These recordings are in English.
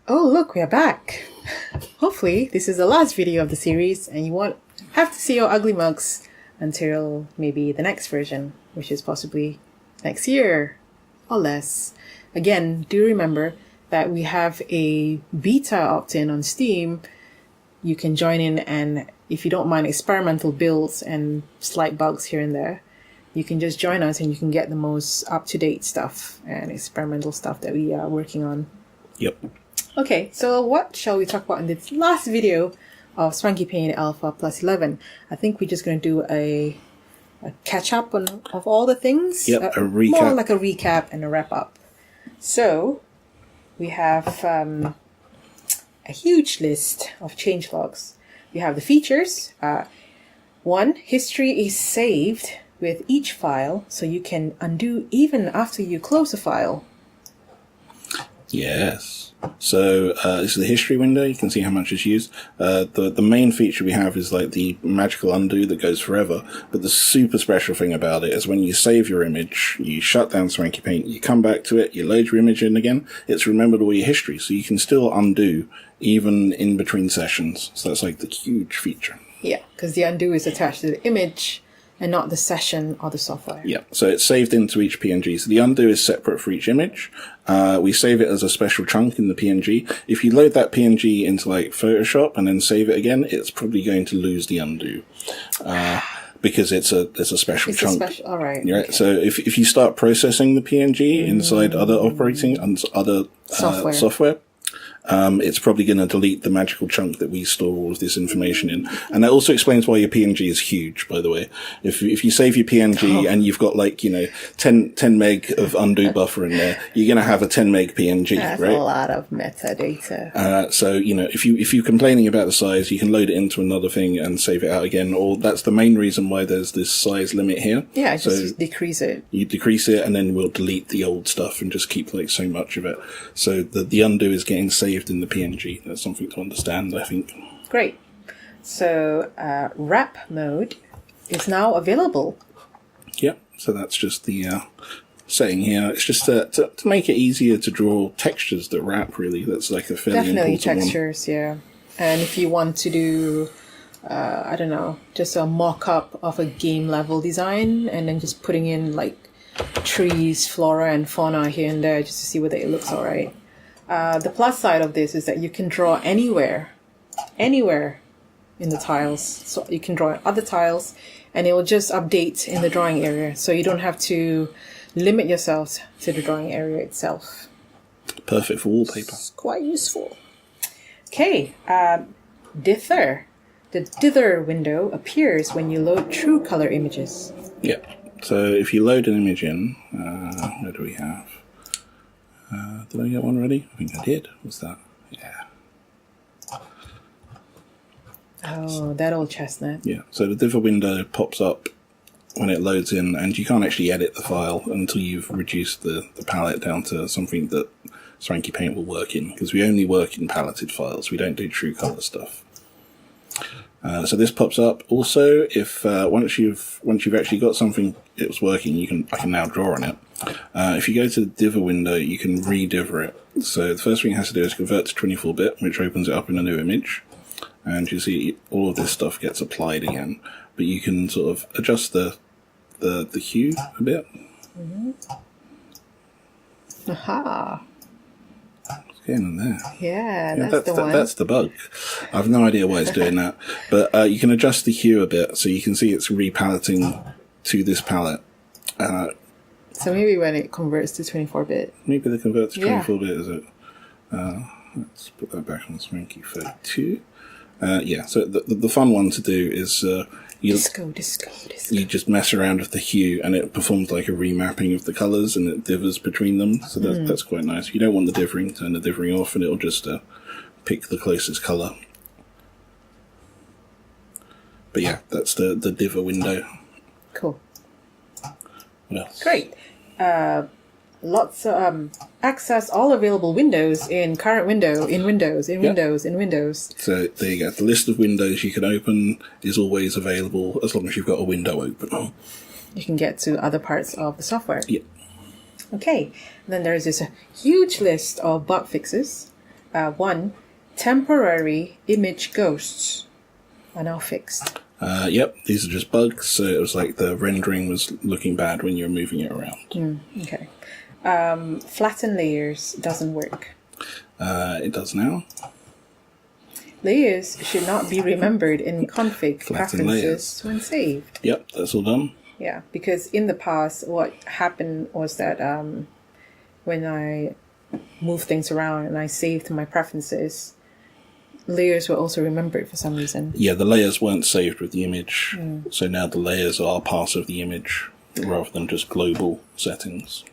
Oh, look, we are back. Hopefully, this is the last video of the series and you won't have to see our ugly mugs until maybe the next version, which is possibly next year or less. Again, do remember that we have a beta opt-in on Steam. You can join in, and if you don't mind experimental builds and slight bugs here and there, you can just join us and you can get the most up-to-date stuff and experimental stuff that we are working on. Yep. Okay, so what shall we talk about in this last video of Swanky Paint Alpha Plus 11? I think we're just going to do a catch-up of all the things. Yep, a recap. More like a recap and a wrap-up. So, we have a huge list of changelogs. We have the features. One, history is saved with each file, so you can undo even after you close a file. Yes. So this is the history window. You can see how much is used. The main feature we have is like the magical undo that goes forever. But the super special thing about it is when you save your image, you shut down Swanky Paint, you come back to it, you load your image in again, it's remembered all your history. So you can still undo even in between sessions. So that's like the huge feature. Yeah, because the undo is attached to the image and not the session or the software. Yeah, so it's saved into each PNG. So the undo is separate for each image. We save it as a special chunk in the PNG. If you load that PNG into like Photoshop and then save it again, it's probably going to lose the undo. Because it's a special chunk. All right. Right. Okay. So if you start processing the PNG inside other operating and other software, it's probably going to delete the magical chunk that we store all of this information in. And that also explains why your PNG is huge, by the way. If you save your PNG and you've got like, 10 meg of undo buffer in there, you're going to have a 10 meg PNG, That's right? a lot of metadata. So, if you're complaining about the size, you can load it into another thing and save it out again. Or that's the main reason why there's this size limit here. Yeah, so just decrease it. You decrease it and then we'll delete the old stuff and just keep like so much of it. So the undo is getting saved in the PNG. That's something to understand, I think. Great. So wrap mode is now available. Yep. So that's just the setting here. It's just to make it easier to draw textures that wrap, really. That's like a fairly Definitely important textures, yeah. And if you want to do, I don't know, just a mock-up of a game level design and then just putting in like trees, flora and fauna here and there just to see whether it looks all right. The plus side of this is that you can draw anywhere in the tiles. So you can draw other tiles and it will just update in the drawing area. So you don't have to limit yourself to the drawing area itself. Perfect for wallpaper. It's quite useful. Okay, dither. The dither window appears when you load true color images. Yeah. So if you load an image in, what do we have? Did I get one ready? I think I did. What's that? Yeah. Oh, that old chestnut. Yeah. So the dither window pops up when it loads in, and you can't actually edit the file until you've reduced the palette down to something that Swanky Paint will work in, because we only work in paletted files. We don't do true color stuff. So this pops up. Also, if once you've actually got something that's working, I can now draw on it. If you go to the dither window, you can re-dither it. So the first thing it has to do is convert to 24-bit, which opens it up in a new image. And you see all of this stuff gets applied again. But you can sort of adjust the hue a bit. Mm-hmm. Aha. Getting in there. Yeah, that's the one. That's the bug. I have no idea why it's doing that. But you can adjust the hue a bit, so you can see it's repaletting to this palette. So maybe when it converts to 24-bit. Maybe they convert to 24-bit, is it? Let's put that back on Swanky 32. Yeah, so the fun one to do is disco. You just mess around with the hue and it performs like a remapping of the colours and it dithers between them. So that's quite nice. If you don't want the dithering, turn the dithering off and it'll just pick the closest colour. But yeah, that's the dither window. Cool. What else? Great. Lots of access all available windows in current window, in Windows. So there you go. The list of windows you can open is always available as long as you've got a window open. You can get to other parts of the software. Yeah. Okay. And then there's this huge list of bug fixes. 1. Temporary image ghosts are now fixed. Yep, these are just bugs. So it was like the rendering was looking bad when you're moving it around. Okay. Flatten layers doesn't work. It does now. Layers should not be remembered in config Flatten preferences layers. when saved. Yep, that's all done. Yeah, because in the past, what happened was that when I moved things around and I saved my preferences, layers were also remembered for some reason. Yeah, the layers weren't saved with the image, so now the layers are part of the image rather than just global settings.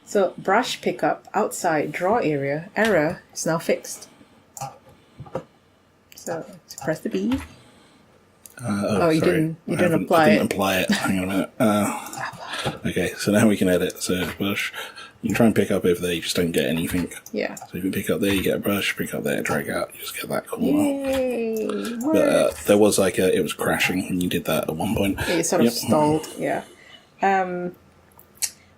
So brush pickup outside draw area error is now fixed. So press the B. You sorry. didn't apply I it. didn't apply it. Hang on a minute. Okay, so now we can edit. So brush, you can try and pick up over there, you just don't get anything. Yeah. So if you pick up there, you get a brush, pick up there, drag out, you just get that corner. Yay! But there was it was crashing when you did that at one point. It sort of stalled, yeah.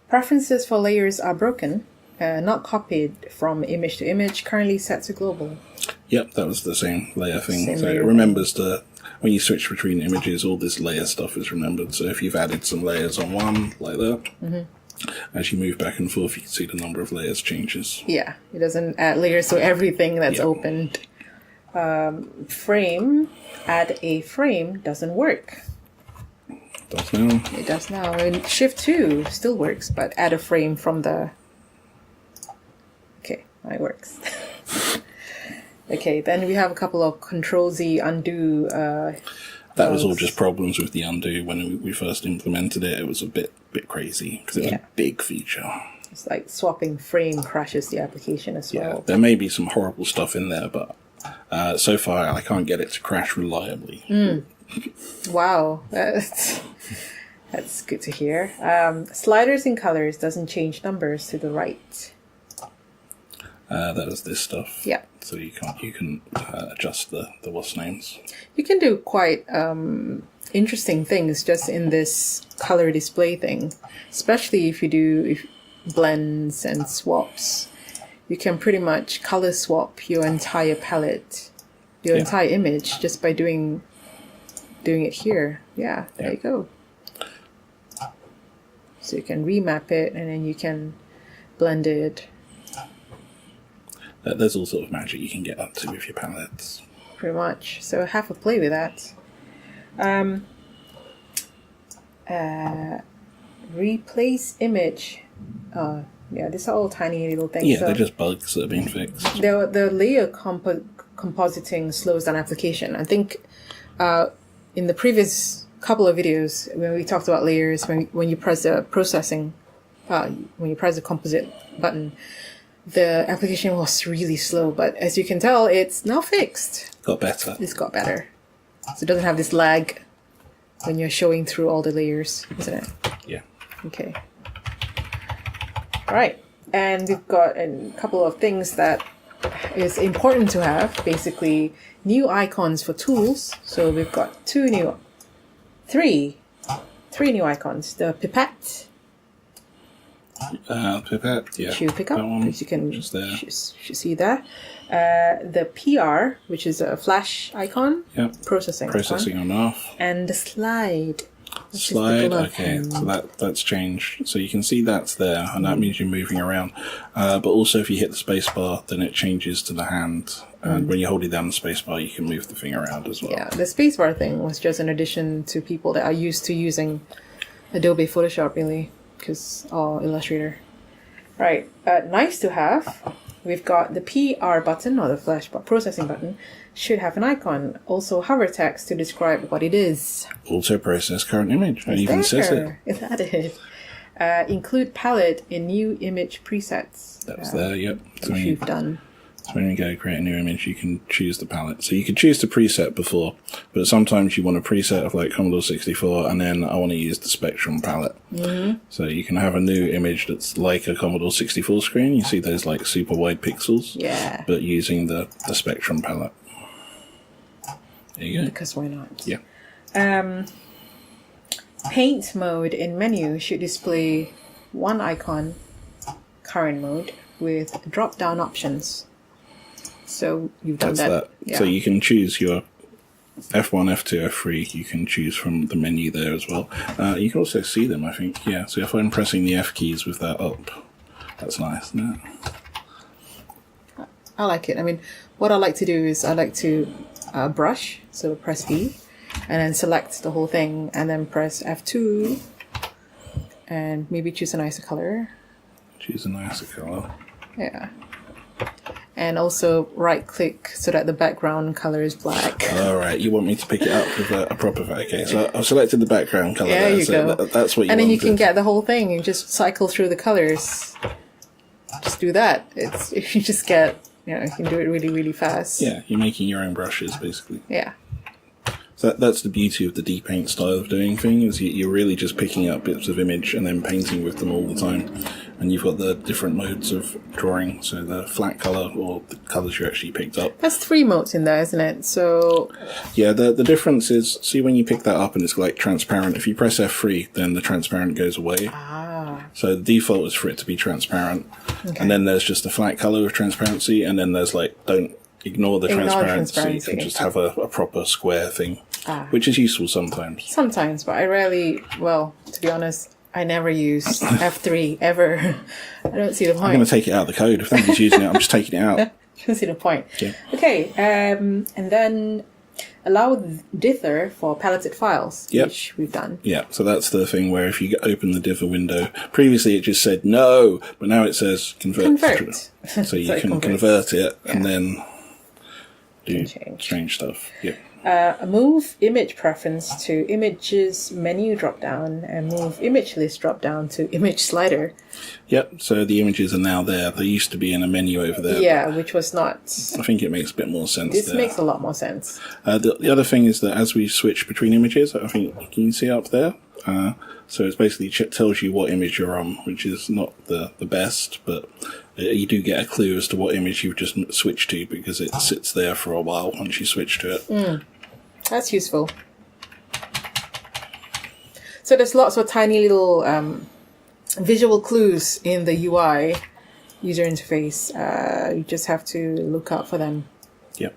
Preferences for layers are broken, not copied from image to image, currently set to global. Yep, that was the same layer thing. Same so layer it remembers when you switch between images, all this layer stuff is remembered. So if you've added some layers on one, like that, as you move back and forth, you can see the number of layers changes. Yeah, it doesn't add layers to everything that's opened. Frame, add a frame doesn't work. Does now. It does now. And Shift 2 still works, but add a frame from the... Okay, it works. Okay, then we have a couple of Control-Z undo. That was all just problems with the undo. When we first implemented it, it was a bit crazy because it was a big feature. It's like swapping frame crashes the application as well. Yeah, there may be some horrible stuff in there, but so far I can't get it to crash reliably. Wow, that's good to hear. Sliders in colors doesn't change numbers to the right. That was this stuff. Yeah. So you can adjust the WAS names. You can do quite interesting things just in this color display thing, especially if you do blends and swaps. You can pretty much color swap your entire palette, your entire image, just by doing it here. Yeah, there you go. So you can remap it and then you can blend it. There's all sort of magic you can get up to with your palettes. Pretty much. So have a play with that. Replace image. Yeah, these are all tiny little things. Yeah, so they're just bugs that have been fixed. The layer compositing slows down application. I think in the previous couple of videos when we talked about layers, when you press the processing, when you press the composite button, the application was really slow. But as you can tell, it's now fixed. Got better. It's got better. So it doesn't have this lag when you're showing through all the layers, isn't it? Yeah. Okay. All right. And we've got a couple of things that is important to have. Basically, new icons for tools. So we've got three new icons. The pipette. Pipette, yeah. Shoe pickup, that one, which you can just there. should see there. The PR, which is a flash icon. Yeah. Processing Processing icon. on off. And the slide. Which Slide, is the glove okay, hand. so that's changed. So you can see that's there, and that means you're moving around. But also if you hit the spacebar, then it changes to the hand. And when you're holding down the spacebar, you can move the thing around as well. Yeah, the spacebar thing was just an addition to people that are used to using Adobe Photoshop, really, or Illustrator. Right, nice to have. We've got the PR button, or the flash processing button, should have an icon. Also hover text to describe what it is. Also process current image. It even says it. It's added. Include palette in new image presets. That was there, yep. So Which you've done. when you go create a new image, you can choose the palette. So you could choose the preset before, but sometimes you want a preset of like Commodore 64, and then I want to use the Spectrum palette. Mm-hmm. So you can have a new image that's like a Commodore 64 screen. You see those like super wide pixels. Yeah. But using the Spectrum palette. There you go. Because why not? Yeah. Paint mode in menu should display one icon, current mode, with drop-down options. So you've done That's that. Yeah. So you can choose your F1, F2, F3. You can choose from the menu there as well. You can also see them, I think. Yeah. So if I'm pressing the F keys with that up, that's nice, isn't it? I like it. I mean, what I like to do is I like to brush. So press D, and then select the whole thing, and then press F2, and maybe choose a nicer color. Choose a nicer color. Yeah. And also right-click so that the background color is black. All right, you want me to pick it up with a proper... Okay, so I've selected the background color there. You go. That's what you and then you wanted. can get the whole thing and just cycle through the colors. Just do that. You just get, you can do it really, really fast. Yeah, you're making your own brushes, basically. Yeah. So that's the beauty of the D-Paint style of doing things. You're really just picking up bits of image and then painting with them all the time. And you've got the different modes of drawing. So the flat color, or the colors you actually picked up. There's 3 modes in there, isn't it? So yeah, the difference is, see when you pick that up and it's like transparent, if you press F3, then the transparent goes away. So the default is for it to be transparent. Okay. And then there's just a flat color with transparency, and then there's like, don't ignore the transparency and just have a proper square thing, which is useful sometimes. Sometimes, but I rarely, to be honest, I never use F3 ever. I don't see the point. I'm going to take it out of the code. If nobody's using it, I'm just taking it out. I don't see the point. Yeah. Okay, and then allow dither for paletted files, which we've done. Yeah, so that's the thing where if you open the dither window, previously it just said no, but now it says convert. So you can convert it and then do strange stuff. Yeah. Move image preference to images menu drop down, and move image list drop down to image slider. Yep, so the images are now there. They used to be in a menu over there. Yeah, which was not. I think it makes a bit more sense. This makes a lot more sense. The other thing is that as we switch between images, I think you can see up there. So it's basically tells you what image you're on, which is not the best, but you do get a clue as to what image you've just switched to, because it sits there for a while once you switch to it. That's useful. So there's lots of tiny little visual clues in the UI user interface. You just have to look out for them. Yep.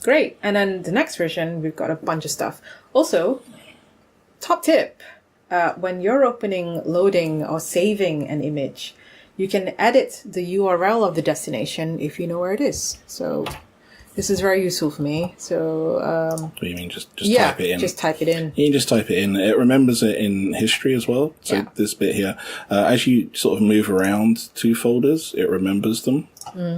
Great. And then the next version, we've got a bunch of stuff. Also, top tip, when you're opening, loading, or saving an image, you can edit the URL of the destination if you know where it is. So this is very useful for me. So what do you mean? Just type it in. Just type it in. You can just type it in. It remembers it in history as well. So this bit here, as you sort of move around 2 folders, it remembers them.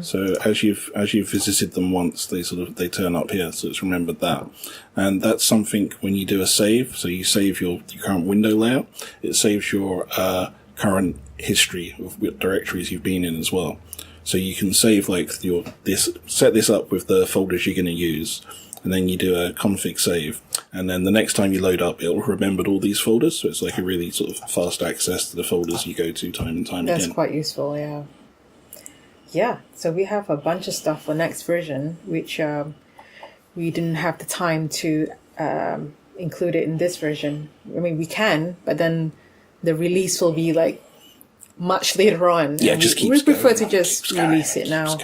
So as you've visited them once, they turn up here. So it's remembered that, and that's something when you do a save. So you save your current window layout. It saves your current history of what directories you've been in as well. So you can save set this up with the folders you're going to use, and then you do a config save, and then the next time you load up, it'll remember all these folders. So it's like a really sort of fast access to the folders you go to time and time again. That's quite useful, yeah. Yeah, so we have a bunch of stuff for next version, which we didn't have the time to include it in this version. I mean, we can, but then the release will be like much later on. Yeah, we prefer to just release it now,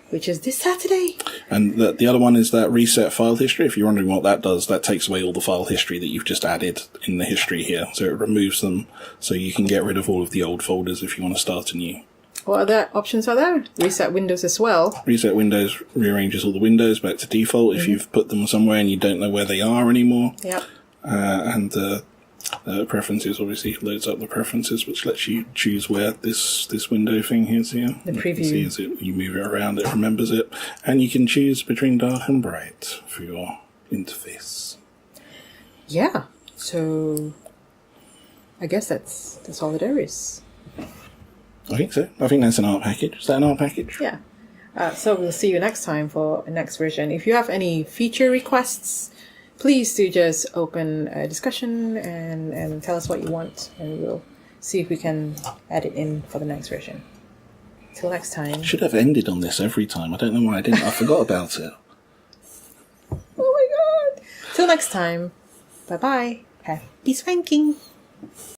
which is this Saturday. And the other one is that reset file history. If you're wondering what that does, that takes away all the file history that you've just added in the history here. So it removes them, so you can get rid of all of the old folders if you want to start anew. What other options are there? Reset Windows as well. Reset Windows rearranges all the windows back to default if you've put them somewhere and you don't know where they are anymore. Yep. And preferences obviously loads up the preferences, which lets you choose where this window thing is here. The preview. You can see as you move it around, it remembers it, and you can choose between dark and bright for your interface. Yeah. So I guess that's all there is. I think so. I think that's an art package. Is that an art package? Yeah. So we'll see you next time for the next version. If you have any feature requests, please do just open a discussion and tell us what you want, and we'll see if we can add it in for the next version. Till next time. Should have ended on this every time. I don't know why I didn't. I forgot about it. Oh my god. Till next time. Bye-bye. Happy swanking.